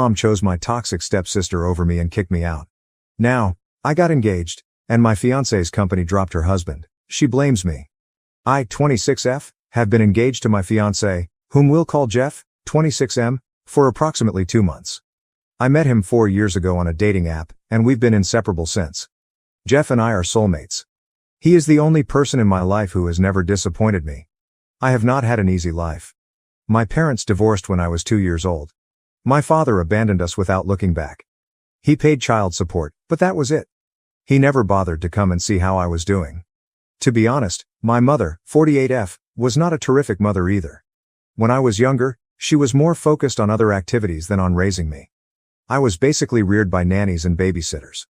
Mom chose my toxic stepsister over me and kicked me out. Now, I got engaged, and my fiancé's company dropped her husband. She blames me. I, 26F, have been engaged to my fiancé, whom we'll call Jeff, 26M, for approximately 2 months. I met him 4 years ago on a dating app, and we've been inseparable since. Jeff and I are soulmates. He is the only person in my life who has never disappointed me. I have not had an easy life. My parents divorced when I was 2 years old. My father abandoned us without looking back. He paid child support, but that was it. He never bothered to come and see how I was doing. To be honest, my mother, 48F, was not a terrific mother either. When I was younger, she was more focused on other activities than on raising me. I was basically reared by nannies and babysitters.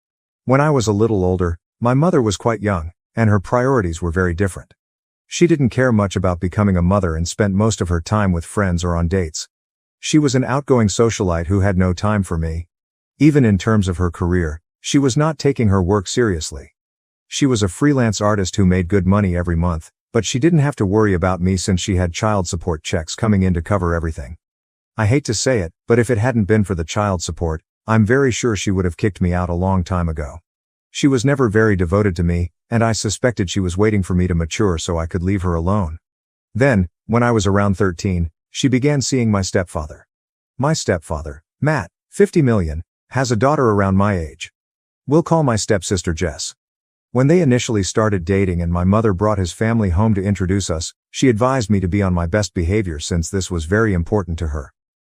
When I was a little older, my mother was quite young, and her priorities were very different. She didn't care much about becoming a mother and spent most of her time with friends or on dates. She was an outgoing socialite who had no time for me. Even in terms of her career, she was not taking her work seriously. She was a freelance artist who made good money every month, but she didn't have to worry about me since she had child support checks coming in to cover everything. I hate to say it, but if it hadn't been for the child support, I'm very sure she would have kicked me out a long time ago. She was never very devoted to me, and I suspected she was waiting for me to mature so I could leave her alone. Then, when I was around 13, she began seeing my stepfather. My stepfather, Matt, 50 million, has a daughter around my age. We'll call my stepsister Jess. When they initially started dating and my mother brought his family home to introduce us, she advised me to be on my best behavior since this was very important to her.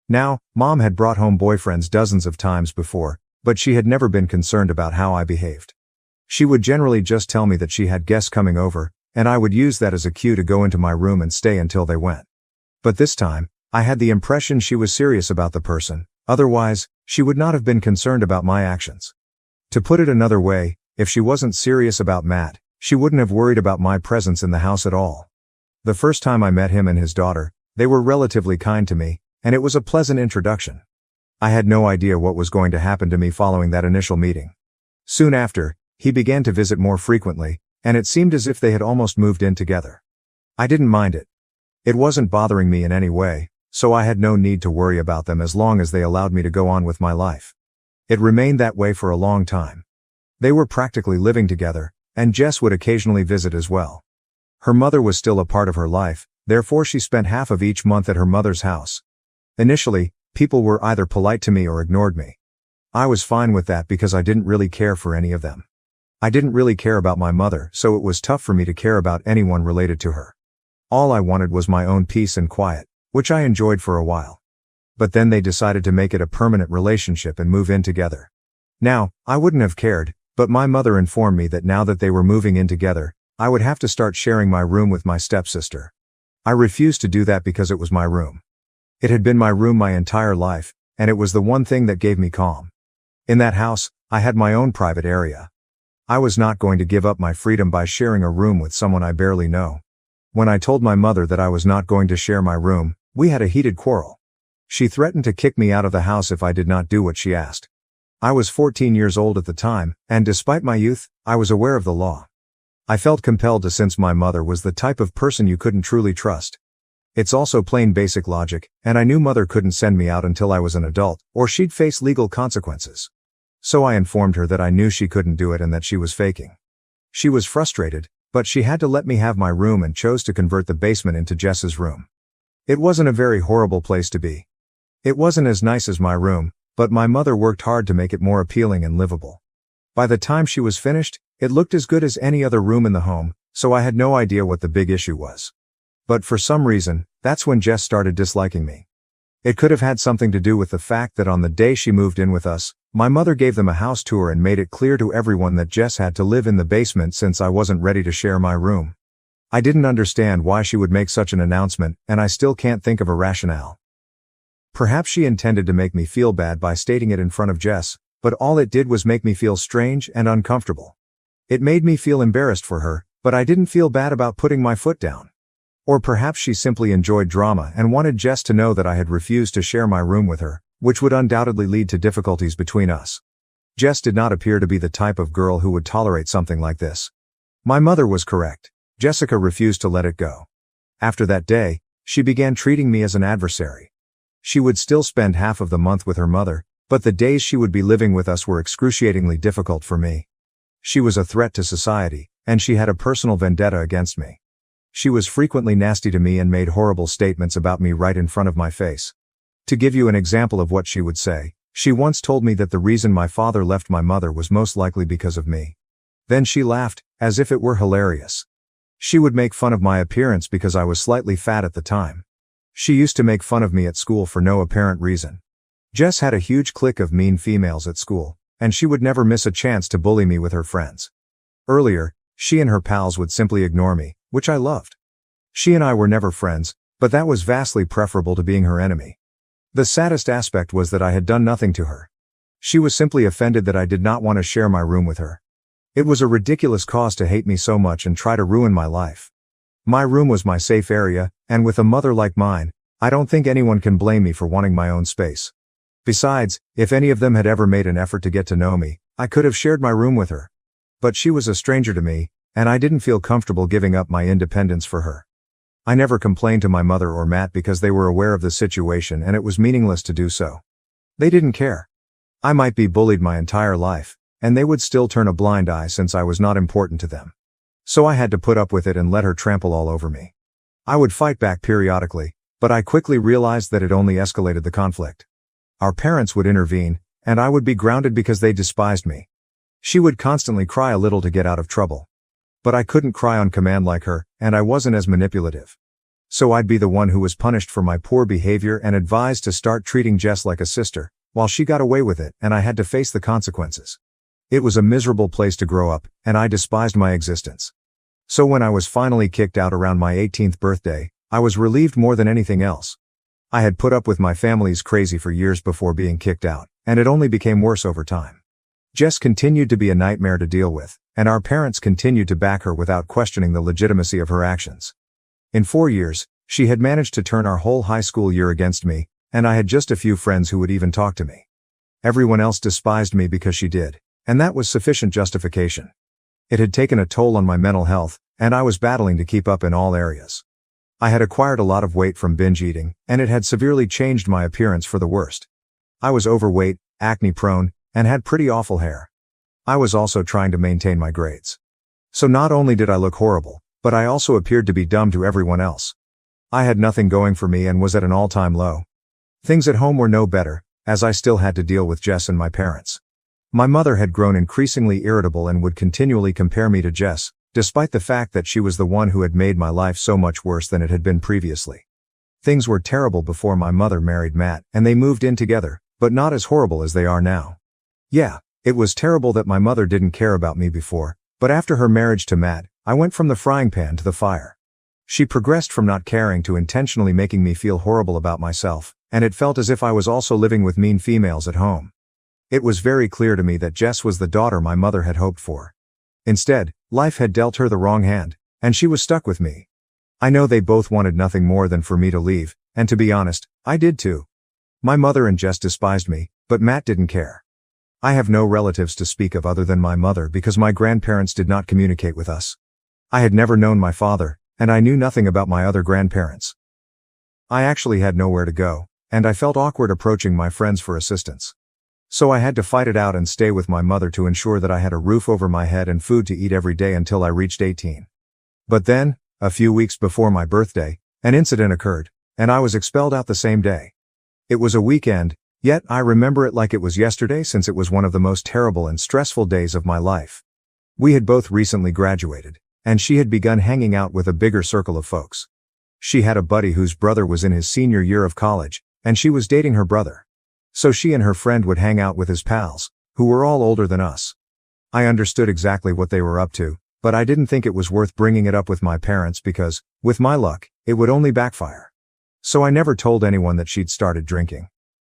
Now, Mom had brought home boyfriends dozens of times before, but she had never been concerned about how I behaved. She would generally just tell me that she had guests coming over, and I would use that as a cue to go into my room and stay until they went. But this time, I had the impression she was serious about the person, otherwise, she would not have been concerned about my actions. To put it another way, if she wasn't serious about Matt, she wouldn't have worried about my presence in the house at all. The first time I met him and his daughter, they were relatively kind to me, and it was a pleasant introduction. I had no idea what was going to happen to me following that initial meeting. Soon after, he began to visit more frequently, and it seemed as if they had almost moved in together. I didn't mind it. It wasn't bothering me in any way, so I had no need to worry about them as long as they allowed me to go on with my life. It remained that way for a long time. They were practically living together, and Jess would occasionally visit as well. Her mother was still a part of her life, therefore she spent half of each month at her mother's house. Initially, people were either polite to me or ignored me. I was fine with that because I didn't really care for any of them. I didn't really care about my mother, so it was tough for me to care about anyone related to her. All I wanted was my own peace and quiet, which I enjoyed for a while. But then they decided to make it a permanent relationship and move in together. Now, I wouldn't have cared, but my mother informed me that now that they were moving in together, I would have to start sharing my room with my stepsister. I refused to do that because it was my room. It had been my room my entire life, and it was the one thing that gave me calm. In that house, I had my own private area. I was not going to give up my freedom by sharing a room with someone I barely know. When I told my mother that I was not going to share my room, we had a heated quarrel. She threatened to kick me out of the house if I did not do what she asked. I was 14 years old at the time, and despite my youth, I was aware of the law. I felt compelled to since my mother was the type of person you couldn't truly trust. It's also plain basic logic, and I knew mother couldn't send me out until I was an adult, or she'd face legal consequences. So I informed her that I knew she couldn't do it and that she was faking. She was frustrated, but she had to let me have my room and chose to convert the basement into Jess's room. It wasn't a very horrible place to be. It wasn't as nice as my room, but my mother worked hard to make it more appealing and livable. By the time she was finished, it looked as good as any other room in the home, so I had no idea what the big issue was. But for some reason, that's when Jess started disliking me. It could have had something to do with the fact that on the day she moved in with us, my mother gave them a house tour and made it clear to everyone that Jess had to live in the basement since I wasn't ready to share my room. I didn't understand why she would make such an announcement, and I still can't think of a rationale. Perhaps she intended to make me feel bad by stating it in front of Jess, but all it did was make me feel strange and uncomfortable. It made me feel embarrassed for her, but I didn't feel bad about putting my foot down. Or perhaps she simply enjoyed drama and wanted Jess to know that I had refused to share my room with her, which would undoubtedly lead to difficulties between us. Jess did not appear to be the type of girl who would tolerate something like this. My mother was correct. Jessica refused to let it go. After that day, she began treating me as an adversary. She would still spend half of the month with her mother, but the days she would be living with us were excruciatingly difficult for me. She was a threat to society, and she had a personal vendetta against me. She was frequently nasty to me and made horrible statements about me right in front of my face. To give you an example of what she would say, she once told me that the reason my father left my mother was most likely because of me. Then she laughed, as if it were hilarious. She would make fun of my appearance because I was slightly fat at the time. She used to make fun of me at school for no apparent reason. Jess had a huge clique of mean females at school, and she would never miss a chance to bully me with her friends. Earlier, she and her pals would simply ignore me, which I loved. She and I were never friends, but that was vastly preferable to being her enemy. The saddest aspect was that I had done nothing to her. She was simply offended that I did not want to share my room with her. It was a ridiculous cause to hate me so much and try to ruin my life. My room was my safe area, and with a mother like mine, I don't think anyone can blame me for wanting my own space. Besides, if any of them had ever made an effort to get to know me, I could have shared my room with her. But she was a stranger to me, and I didn't feel comfortable giving up my independence for her. I never complained to my mother or Matt because they were aware of the situation and it was meaningless to do so. They didn't care. I might be bullied my entire life, and they would still turn a blind eye since I was not important to them. So I had to put up with it and let her trample all over me. I would fight back periodically, but I quickly realized that it only escalated the conflict. Our parents would intervene, and I would be grounded because they despised me. She would constantly cry a little to get out of trouble. But I couldn't cry on command like her, and I wasn't as manipulative. So I'd be the one who was punished for my poor behavior and advised to start treating Jess like a sister, while she got away with it and I had to face the consequences. It was a miserable place to grow up, and I despised my existence. So when I was finally kicked out around my 18th birthday, I was relieved more than anything else. I had put up with my family's crazy for years before being kicked out, and it only became worse over time. Jess continued to be a nightmare to deal with, and our parents continued to back her without questioning the legitimacy of her actions. In 4 years, she had managed to turn our whole high school year against me, and I had just a few friends who would even talk to me. Everyone else despised me because she did, and that was sufficient justification. It had taken a toll on my mental health, and I was battling to keep up in all areas. I had acquired a lot of weight from binge eating, and it had severely changed my appearance for the worst. I was overweight, acne-prone, and had pretty awful hair. I was also trying to maintain my grades. So not only did I look horrible, but I also appeared to be dumb to everyone else. I had nothing going for me and was at an all-time low. Things at home were no better, as I still had to deal with Jess and my parents. My mother had grown increasingly irritable and would continually compare me to Jess, despite the fact that she was the one who had made my life so much worse than it had been previously. Things were terrible before my mother married Matt and they moved in together, but not as horrible as they are now. Yeah, it was terrible that my mother didn't care about me before, but after her marriage to Matt, I went from the frying pan to the fire. She progressed from not caring to intentionally making me feel horrible about myself, and it felt as if I was also living with mean females at home. It was very clear to me that Jess was the daughter my mother had hoped for. Instead, life had dealt her the wrong hand, and she was stuck with me. I know they both wanted nothing more than for me to leave, and to be honest, I did too. My mother and Jess despised me, but Matt didn't care. I have no relatives to speak of other than my mother because my grandparents did not communicate with us. I had never known my father, and I knew nothing about my other grandparents. I actually had nowhere to go, and I felt awkward approaching my friends for assistance. So I had to fight it out and stay with my mother to ensure that I had a roof over my head and food to eat every day until I reached 18. But then, a few weeks before my birthday, an incident occurred, and I was expelled out the same day. It was a weekend, yet I remember it like it was yesterday since it was one of the most terrible and stressful days of my life. We had both recently graduated, and she had begun hanging out with a bigger circle of folks. She had a buddy whose brother was in his senior year of college, and she was dating her brother. So she and her friend would hang out with his pals, who were all older than us. I understood exactly what they were up to, but I didn't think it was worth bringing it up with my parents because, with my luck, it would only backfire. So I never told anyone that she'd started drinking.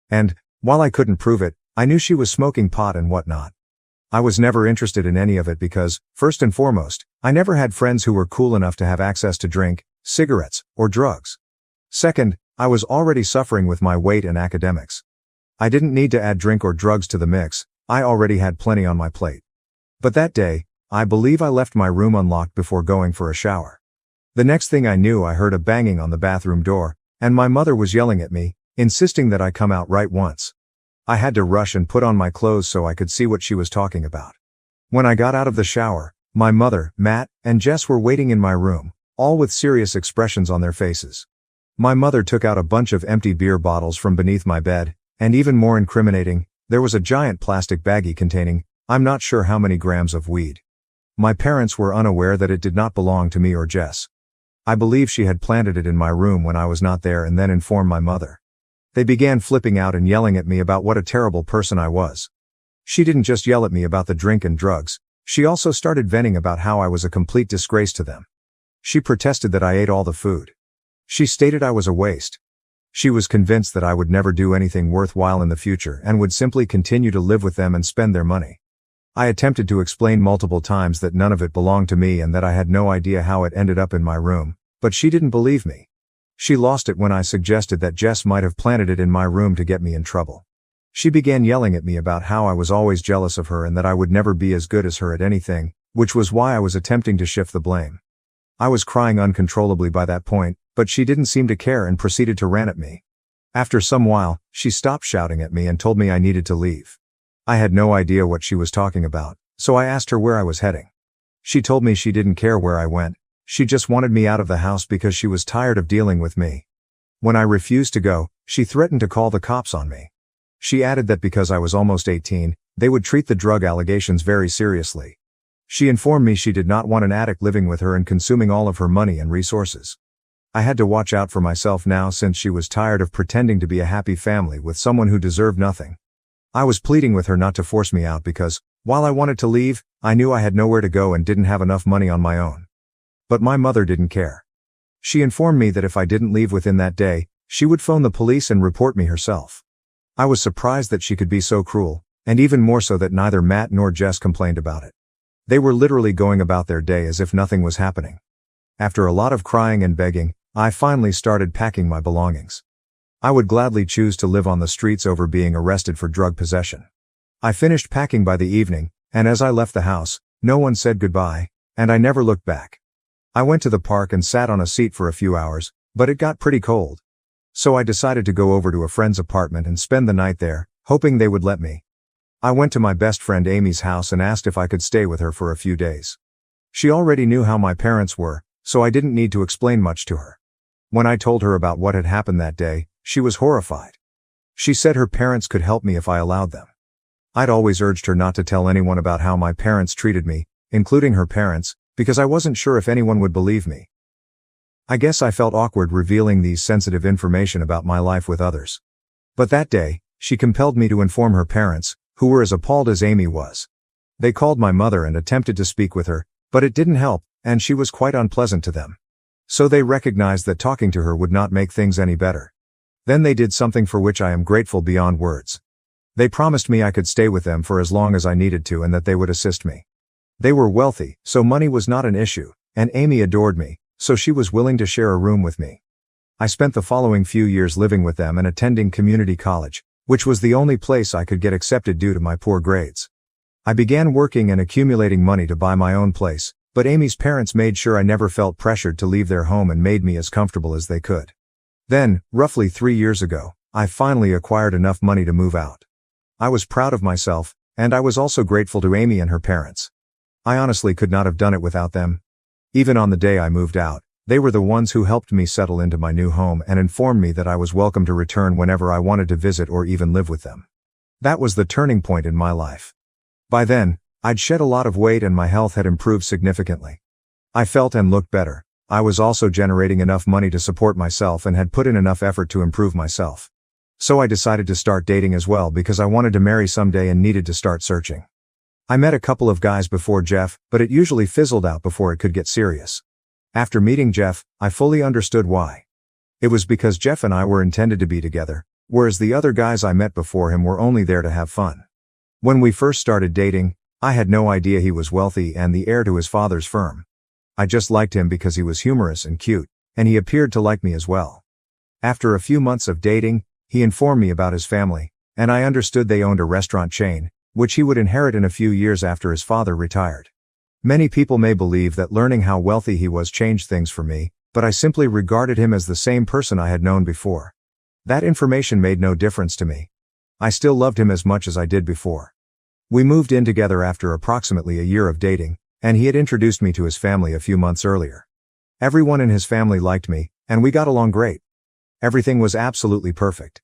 And, while I couldn't prove it, I knew she was smoking pot and whatnot. I was never interested in any of it because, first and foremost, I never had friends who were cool enough to have access to drink, cigarettes, or drugs. Second, I was already suffering with my weight and academics. I didn't need to add drink or drugs to the mix, I already had plenty on my plate. But that day, I believe I left my room unlocked before going for a shower. The next thing I knew I heard a banging on the bathroom door, and my mother was yelling at me, insisting that I come out right once. I had to rush and put on my clothes so I could see what she was talking about. When I got out of the shower, my mother, Matt, and Jess were waiting in my room, all with serious expressions on their faces. My mother took out a bunch of empty beer bottles from beneath my bed, and even more incriminating, there was a giant plastic baggie containing, I'm not sure how many grams of weed. My parents were unaware that it did not belong to me or Jess. I believe she had planted it in my room when I was not there and then informed my mother. They began flipping out and yelling at me about what a terrible person I was. She didn't just yell at me about the drink and drugs, she also started venting about how I was a complete disgrace to them. She protested that I ate all the food. She stated I was a waste. She was convinced that I would never do anything worthwhile in the future and would simply continue to live with them and spend their money. I attempted to explain multiple times that none of it belonged to me and that I had no idea how it ended up in my room, but she didn't believe me. She lost it when I suggested that Jess might have planted it in my room to get me in trouble. She began yelling at me about how I was always jealous of her and that I would never be as good as her at anything, which was why I was attempting to shift the blame. I was crying uncontrollably by that point, but she didn't seem to care and proceeded to rant at me. After some while, she stopped shouting at me and told me I needed to leave. I had no idea what she was talking about, so I asked her where I was heading. She told me she didn't care where I went, she just wanted me out of the house because she was tired of dealing with me. When I refused to go, she threatened to call the cops on me. She added that because I was almost 18, they would treat the drug allegations very seriously. She informed me she did not want an addict living with her and consuming all of her money and resources. I had to watch out for myself now since she was tired of pretending to be a happy family with someone who deserved nothing. I was pleading with her not to force me out because, while I wanted to leave, I knew I had nowhere to go and didn't have enough money on my own. But my mother didn't care. She informed me that if I didn't leave within that day, she would phone the police and report me herself. I was surprised that she could be so cruel, and even more so that neither Matt nor Jess complained about it. They were literally going about their day as if nothing was happening. After a lot of crying and begging, I finally started packing my belongings. I would gladly choose to live on the streets over being arrested for drug possession. I finished packing by the evening, and as I left the house, no one said goodbye, and I never looked back. I went to the park and sat on a seat for a few hours, but it got pretty cold. So I decided to go over to a friend's apartment and spend the night there, hoping they would let me. I went to my best friend Amy's house and asked if I could stay with her for a few days. She already knew how my parents were, so I didn't need to explain much to her. When I told her about what had happened that day, she was horrified. She said her parents could help me if I allowed them. I'd always urged her not to tell anyone about how my parents treated me, including her parents, because I wasn't sure if anyone would believe me. I guess I felt awkward revealing these sensitive information about my life with others. But that day, she compelled me to inform her parents, who were as appalled as Amy was. They called my mother and attempted to speak with her, but it didn't help, and she was quite unpleasant to them. So they recognized that talking to her would not make things any better. Then they did something for which I am grateful beyond words. They promised me I could stay with them for as long as I needed to and that they would assist me. They were wealthy, so money was not an issue, and Amy adored me, so she was willing to share a room with me. I spent the following few years living with them and attending community college, which was the only place I could get accepted due to my poor grades. I began working and accumulating money to buy my own place, but Amy's parents made sure I never felt pressured to leave their home and made me as comfortable as they could. Then, roughly 3 years ago, I finally acquired enough money to move out. I was proud of myself, and I was also grateful to Amy and her parents. I honestly could not have done it without them. Even on the day I moved out, they were the ones who helped me settle into my new home and informed me that I was welcome to return whenever I wanted to visit or even live with them. That was the turning point in my life. By then, I'd shed a lot of weight and my health had improved significantly. I felt and looked better. I was also generating enough money to support myself and had put in enough effort to improve myself. So I decided to start dating as well because I wanted to marry someday and needed to start searching. I met a couple of guys before Jeff, but it usually fizzled out before it could get serious. After meeting Jeff, I fully understood why. It was because Jeff and I were intended to be together, whereas the other guys I met before him were only there to have fun. When we first started dating, I had no idea he was wealthy and the heir to his father's firm. I just liked him because he was humorous and cute, and he appeared to like me as well. After a few months of dating, he informed me about his family, and I understood they owned a restaurant chain, which he would inherit in a few years after his father retired. Many people may believe that learning how wealthy he was changed things for me, but I simply regarded him as the same person I had known before. That information made no difference to me. I still loved him as much as I did before. We moved in together after approximately a year of dating, and he had introduced me to his family a few months earlier. Everyone in his family liked me, and we got along great. Everything was absolutely perfect.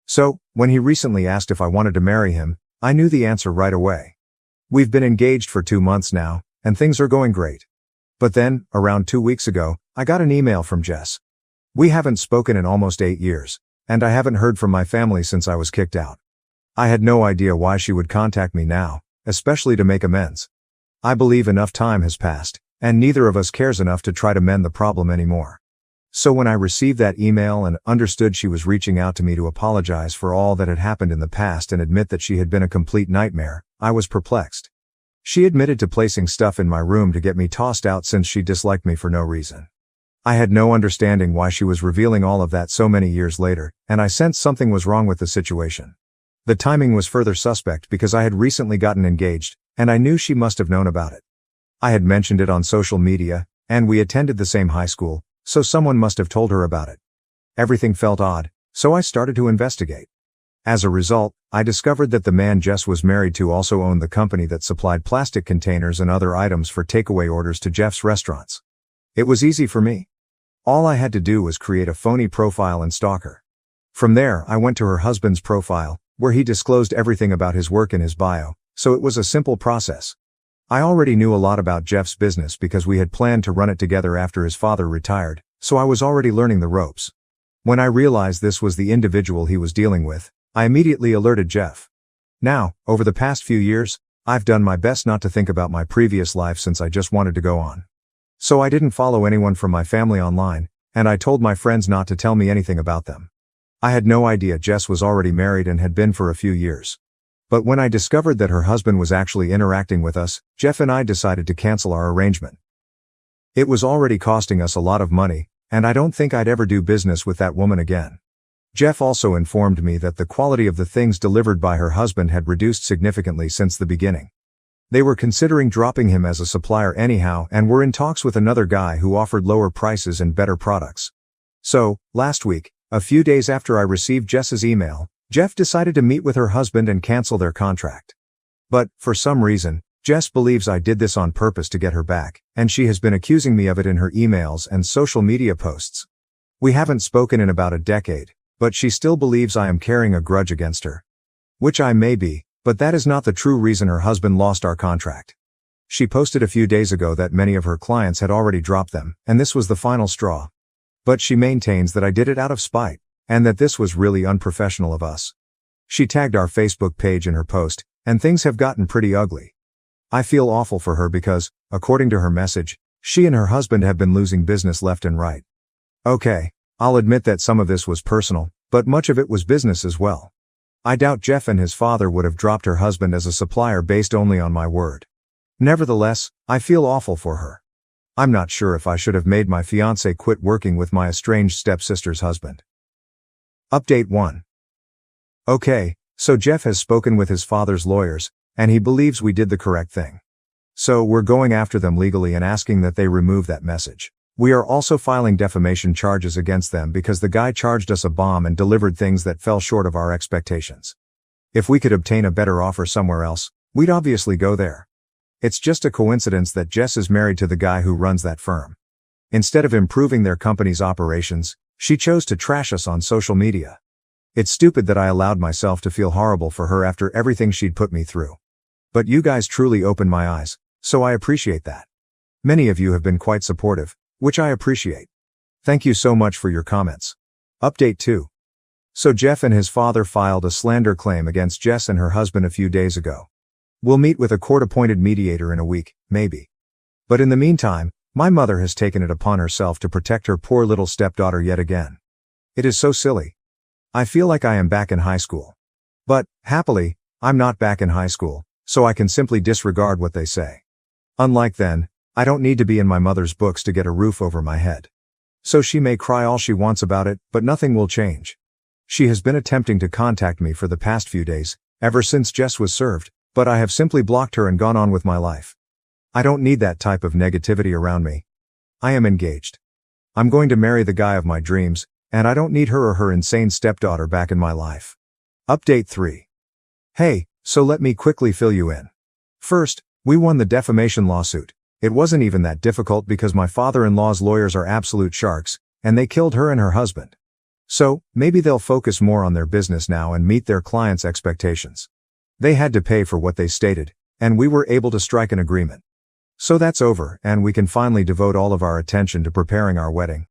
So, when he recently asked if I wanted to marry him, I knew the answer right away. We've been engaged for 2 months now, and things are going great. But then, around 2 weeks ago, I got an email from Jess. We haven't spoken in almost 8 years, and I haven't heard from my family since I was kicked out. I had no idea why she would contact me now, especially to make amends. I believe enough time has passed, and neither of us cares enough to try to mend the problem anymore. So when I received that email and understood she was reaching out to me to apologize for all that had happened in the past and admit that she had been a complete nightmare, I was perplexed. She admitted to placing stuff in my room to get me tossed out since she disliked me for no reason. I had no understanding why she was revealing all of that so many years later, and I sensed something was wrong with the situation. The timing was further suspect because I had recently gotten engaged, and I knew she must have known about it. I had mentioned it on social media, and we attended the same high school, so someone must have told her about it. Everything felt odd, so I started to investigate. As a result, I discovered that the man Jess was married to also owned the company that supplied plastic containers and other items for takeaway orders to Jeff's restaurants. It was easy for me. All I had to do was create a phony profile and stalk her. From there, I went to her husband's profile, where he disclosed everything about his work in his bio, so it was a simple process. I already knew a lot about Jeff's business because we had planned to run it together after his father retired, so I was already learning the ropes. When I realized this was the individual he was dealing with, I immediately alerted Jeff. Now, over the past few years, I've done my best not to think about my previous life since I just wanted to go on. So I didn't follow anyone from my family online, and I told my friends not to tell me anything about them. I had no idea Jess was already married and had been for a few years. But when I discovered that her husband was actually interacting with us, Jeff and I decided to cancel our arrangement. It was already costing us a lot of money, and I don't think I'd ever do business with that woman again. Jeff also informed me that the quality of the things delivered by her husband had reduced significantly since the beginning. They were considering dropping him as a supplier anyhow and were in talks with another guy who offered lower prices and better products. So, last week, a few days after I received Jess's email, Jeff decided to meet with her husband and cancel their contract. But, for some reason, Jess believes I did this on purpose to get her back, and she has been accusing me of it in her emails and social media posts. We haven't spoken in about a decade, but she still believes I am carrying a grudge against her. Which I may be, but that is not the true reason her husband lost our contract. She posted a few days ago that many of her clients had already dropped them, and this was the final straw. But she maintains that I did it out of spite, and that this was really unprofessional of us. She tagged our Facebook page in her post, and things have gotten pretty ugly. I feel awful for her because, according to her message, she and her husband have been losing business left and right. Okay, I'll admit that some of this was personal, but much of it was business as well. I doubt Jeff and his father would have dropped her husband as a supplier based only on my word. Nevertheless, I feel awful for her. I'm not sure if I should have made my fiancé quit working with my estranged stepsister's husband. Update 1. Okay, so Jeff has spoken with his father's lawyers, and he believes we did the correct thing. So we're going after them legally and asking that they remove that message. We are also filing defamation charges against them because the guy charged us a bomb and delivered things that fell short of our expectations. If we could obtain a better offer somewhere else, we'd obviously go there. It's just a coincidence that Jess is married to the guy who runs that firm. Instead of improving their company's operations, she chose to trash us on social media. It's stupid that I allowed myself to feel horrible for her after everything she'd put me through. But you guys truly opened my eyes, so I appreciate that. Many of you have been quite supportive, which I appreciate. Thank you so much for your comments. Update 2. So Jeff and his father filed a slander claim against Jess and her husband a few days ago. We'll meet with a court-appointed mediator in a week, maybe. But in the meantime, my mother has taken it upon herself to protect her poor little stepdaughter yet again. It is so silly. I feel like I am back in high school. But, happily, I'm not back in high school, so I can simply disregard what they say. Unlike then, I don't need to be in my mother's books to get a roof over my head. So she may cry all she wants about it, but nothing will change. She has been attempting to contact me for the past few days, ever since Jess was served, but I have simply blocked her and gone on with my life. I don't need that type of negativity around me. I am engaged. I'm going to marry the guy of my dreams, and I don't need her or her insane stepdaughter back in my life. Update 3. Hey, so let me quickly fill you in. First, we won the defamation lawsuit. It wasn't even that difficult because my father-in-law's lawyers are absolute sharks, and they killed her and her husband. So, maybe they'll focus more on their business now and meet their clients' expectations. They had to pay for what they stated, and we were able to strike an agreement. So that's over, and we can finally devote all of our attention to preparing our wedding.